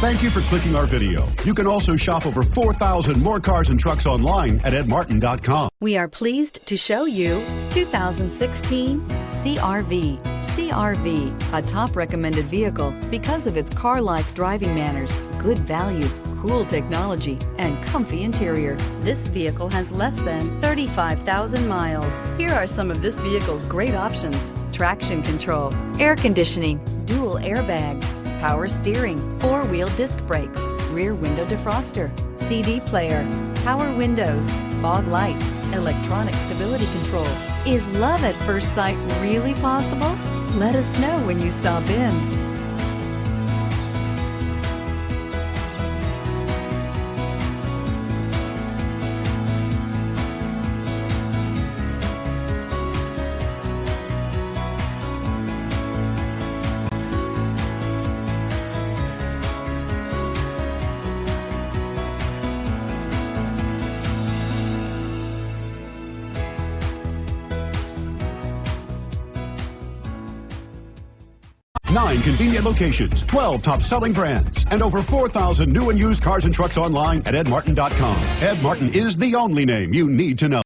Thank you for clicking our video. You can also shop over 4,000 more cars and trucks online at edmartin.com. We are pleased to show you 2016 CR-V. CR-V, a top recommended vehicle because of its car-like driving manners, good value, cool technology, and comfy interior. This vehicle has less than 35,000 miles. Here are some of this vehicle's great options: traction control, air conditioning, dual airbags, power steering, four-wheel disc brakes, rear window defroster, CD player, power windows, fog lights, electronic stability control. Is love at first sight really possible? Let us know when you stop in. Nine convenient locations, 12 top-selling brands, and over 4,000 new and used cars and trucks online at edmartin.com. Ed Martin is the only name you need to know.